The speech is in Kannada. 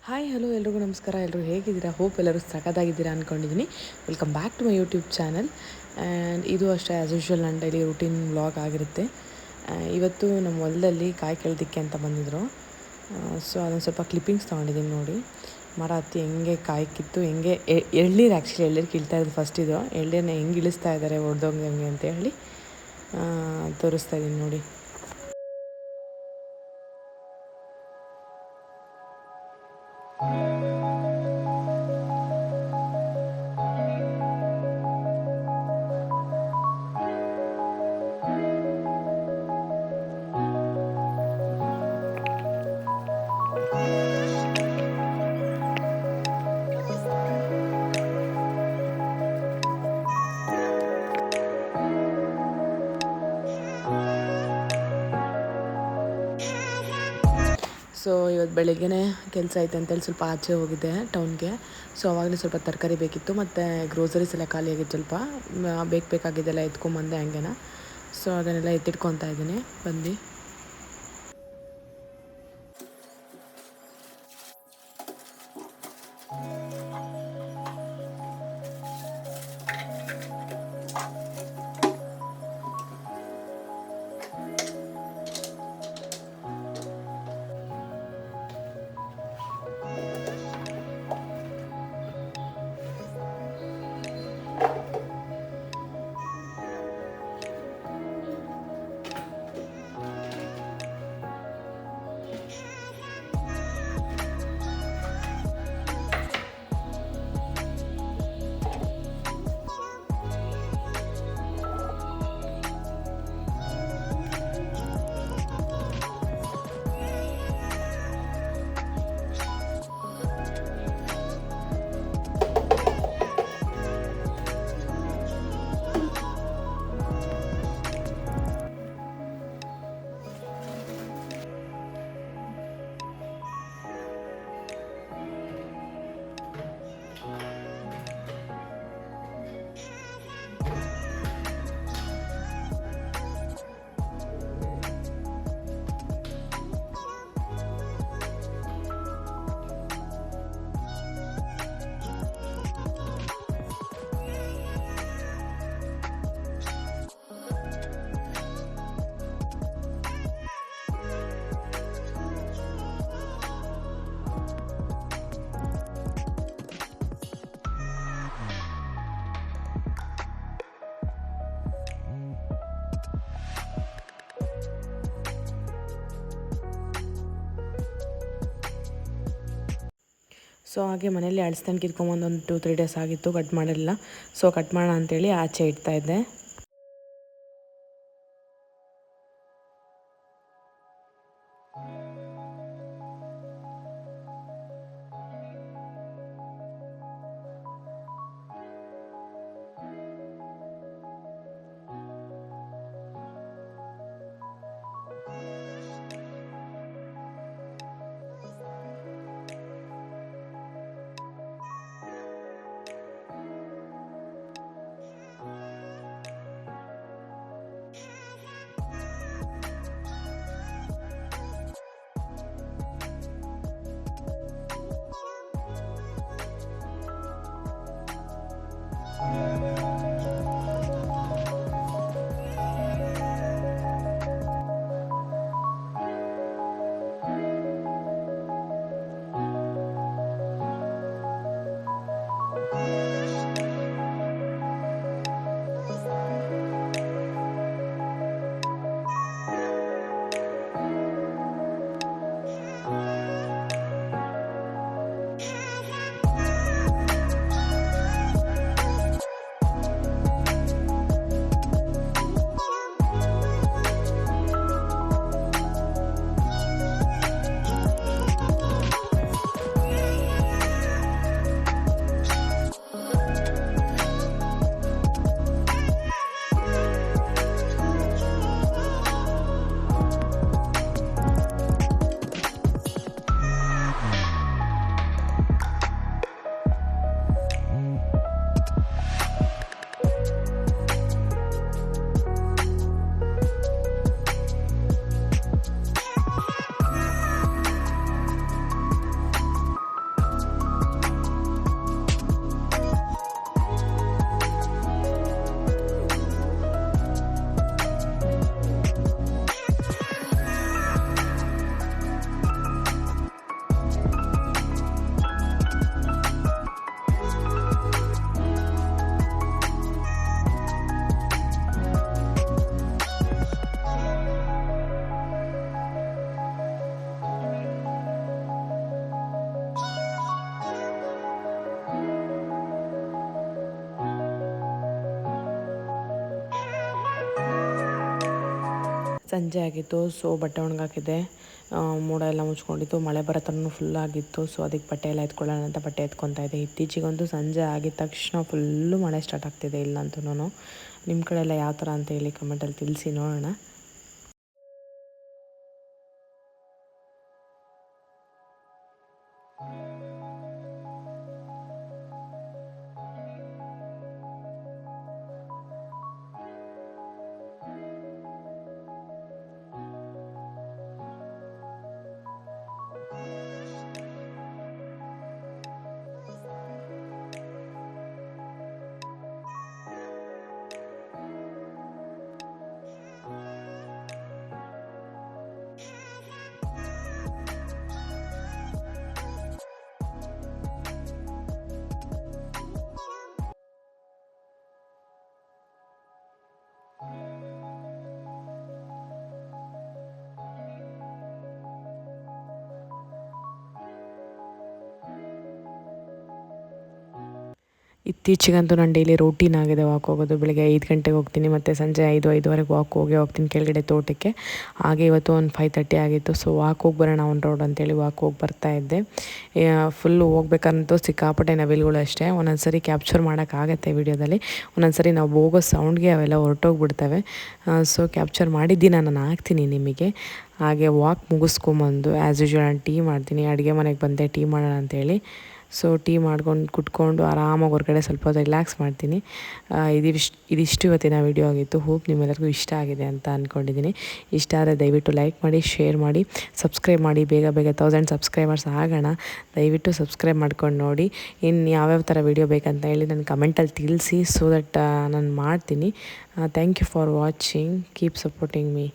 ಹಾಯ್ ಹಲೋ ಎಲ್ರಿಗೂ ನಮಸ್ಕಾರ. ಎಲ್ಲರೂ ಹೇಗಿದ್ದೀರಾ? ಹೋಪ್ ಎಲ್ಲರೂ ಸಖತ್ತಾಗಿದ್ದೀರಾ ಅಂದ್ಕೊಂಡಿದ್ದೀನಿ. Welcome back to my YouTube channel. And ಇದು ಅಷ್ಟೇ ಆ್ಯಸ್ ಯೂಶ್ವಲ್ ನನ್ನ ಡೈಲಿ ರೂಟೀನ್ ವ್ಲಾಗ್ ಆಗಿರುತ್ತೆ. ಇವತ್ತು ನಮ್ಮ ಹೊಲದಲ್ಲಿ ಕಾಯಿ ಕೇಳೋದಕ್ಕೆ ಅಂತ ಬಂದಿದ್ದರು. ಸೊ ಅದೊಂದು ಸ್ವಲ್ಪ ಕ್ಲಿಪ್ಪಿಂಗ್ಸ್ ತೊಗೊಂಡಿದ್ದೀನಿ ನೋಡಿ. ಮರ ಹತ್ತಿ ಹೆಂಗೆ ಕಾಯಿ ಕಿತ್ತು ಹೆಂಗೆ ಎಳ್ನೀರು ಕೀಳ್ತಾ ಇರೋದು ಫಸ್ಟ್. ಇದು ಎಳ್ನೀರನ್ನ ಹೆಂಗೆ ಇಳಿಸ್ತಾ ಇದ್ದಾರೆ ಹೊಡೆದೋಗಂಗೆ ಅಂತ ಹೇಳಿ ತೋರಿಸ್ತಾ ಇದ್ದೀನಿ ನೋಡಿ. ಸೊ ಇವತ್ತು ಬೆಳಗ್ಗೆನೇ ಕೆಲಸ ಐತೆ ಅಂತೇಳಿ ಸ್ವಲ್ಪ ಆಚೆ ಹೋಗಿದ್ದೆ ಟೌನ್ಗೆ. ಸೊ ಆವಾಗಲೇ ಸ್ವಲ್ಪ ತರಕಾರಿ ಬೇಕಿತ್ತು ಮತ್ತು ಗ್ರೋಸರೀಸ್ ಎಲ್ಲ ಖಾಲಿಯಾಗಿತ್ತು. ಸ್ವಲ್ಪ ಬೇಕಾಗಿದ್ದೆಲ್ಲ ಎತ್ಕೊಂಬಂದೆ ಹಂಗೆನ. ಸೊ ಅದನ್ನೆಲ್ಲ ಎತ್ತಿಟ್ಕೊತಾ ಇದ್ದೀನಿ ಬಂದು. ಸೊ ಹಾಗೆ ಮನೇಲಿ ಅಳಸ್ತಾನೆ ಕಿತ್ಕೊಂಬಂದು ಒಂದು 2-3 ಡೇಸ್ ಆಗಿತ್ತು, ಕಟ್ ಮಾಡಿರಲಿಲ್ಲ. ಸೊ ಕಟ್ ಮಾಡೋಣ ಅಂತೇಳಿ ಆಚೆ ಇಡ್ತಾಯಿದ್ದೆ. ಸಂಜೆ ಆಗಿತ್ತು. ಸೊ ಬಟ್ಟೆ ಒಣಗಾಕಿದ್ದೆ, ಮೋಡ ಎಲ್ಲ ಮುಚ್ಕೊಂಡಿತ್ತು, ಮಳೆ ಬರೋ ಥರನೂ ಫುಲ್ ಆಗಿತ್ತು. ಸೊ ಅದಕ್ಕೆ ಬಟ್ಟೆ ಎಲ್ಲ ಎತ್ಕೊಳ್ಳೋಣ ಅಂತ ಬಟ್ಟೆ ಎತ್ಕೊತಾ ಇದ್ದೆ. ಇತ್ತೀಚೆಗಂತೂ ಸಂಜೆ ಆಗಿದ ತಕ್ಷಣ ಫುಲ್ಲು ಮಳೆ ಸ್ಟಾರ್ಟ್ ಆಗ್ತಿದೆ ಇಲ್ಲಂತೂ. ನಿಮ್ಮ ಕಡೆ ಎಲ್ಲ ಯಾವ ಥರ ಅಂತ ಹೇಳಿ ಕಮೆಂಟಲ್ಲಿ ತಿಳಿಸಿ ನೋಡೋಣ. ಇತ್ತೀಚೆಗಂತೂ ನಾನು ಡೈಲಿ ರೂಟೀನ್ ಆಗಿದೆ ವಾಕ್ ಹೋಗೋದು. ಬೆಳಗ್ಗೆ 5 ಗಂಟೆಗೆ ಹೋಗ್ತೀನಿ ಮತ್ತು ಸಂಜೆ 5-5:30 ವಾಕ್ ಹೋಗ್ತೀನಿ ಕೆಳಗಡೆ ತೋಟಕ್ಕೆ. ಹಾಗೆ ಇವತ್ತು ಒಂದು 5:30 ಆಗಿತ್ತು. ಸೊ ವಾಕ್ ಹೋಗಿ ಬರೋಣ ಆನ್ ರೋಡ್ ಅಂತೇಳಿ ವಾಕ್ ಹೋಗಿ ಬರ್ತಾಯಿದ್ದೆ. ಫುಲ್ಲು ಹೋಗ್ಬೇಕಂತೂ ಸಿಕ್ಕಾಪಟ್ಟೆ ನವಿಲುಗಳು ಅಷ್ಟೇ. ಒಂದೊಂದು ಸರಿ ಕ್ಯಾಪ್ಚರ್ ಮಾಡೋಕ್ಕಾಗತ್ತೆ ವೀಡಿಯೋದಲ್ಲಿ, ಒಂದೊಂದು ಸರಿ ನಾವು ಹೋಗೋ ಸೌಂಡ್ಗೆ ಅವೆಲ್ಲ ಹೊರಟೋಗ್ಬಿಡ್ತವೆ. ಸೊ ಕ್ಯಾಪ್ಚರ್ ಮಾಡಿದ್ದೀನಿ, ನಾನು ಹಾಕ್ತೀನಿ ನಿಮಗೆ. ಹಾಗೆ ವಾಕ್ ಮುಗಿಸ್ಕೊಂಬಂದು ಆ್ಯಸ್ ಯೂಶ್ವಲ್ ನಾನು ಟೀ ಮಾಡ್ತೀನಿ. ಅಡುಗೆ ಮನೆಗೆ ಬಂದೆ ಟೀ ಮಾಡೋಣ ಅಂತೇಳಿ. ಸೊ ಟೀ ಮಾಡ್ಕೊಂಡು ಕುಟ್ಕೊಂಡು ಆರಾಮಾಗಿ ಹೊರಗಡೆ ಸ್ವಲ್ಪ ಹೊತ್ತು ರಿಲ್ಯಾಕ್ಸ್ ಮಾಡ್ತೀನಿ. ಇದಿಷ್ಟು ಇವತ್ತಿನ ವೀಡಿಯೋ ಆಗಿತ್ತು. ಹೋಪ್ ನಿಮ್ಮೆಲ್ಲರಿಗೂ ಇಷ್ಟ ಆಗಿದೆ ಅಂತ ಅಂದ್ಕೊಂಡಿದ್ದೀನಿ. ಇಷ್ಟ ಆದರೆ ದಯವಿಟ್ಟು ಲೈಕ್ ಮಾಡಿ, ಶೇರ್ ಮಾಡಿ, ಸಬ್ಸ್ಕ್ರೈಬ್ ಮಾಡಿ. ಬೇಗ 1000 ಸಬ್ಸ್ಕ್ರೈಬರ್ಸ್ ಆಗೋಣ. ದಯವಿಟ್ಟು ಸಬ್ಸ್ಕ್ರೈಬ್ ಮಾಡ್ಕೊಂಡು ನೋಡಿ. ಇನ್ನು ಯಾವ್ಯಾವ ಥರ ವೀಡಿಯೋ ಬೇಕಂತ ಹೇಳಿ ನನ್ನ ಕಮೆಂಟಲ್ಲಿ ತಿಳಿಸಿ. ಸೊ ದಟ್ ನಾನು ಮಾಡ್ತೀನಿ. Thank you for watching. Keep supporting me.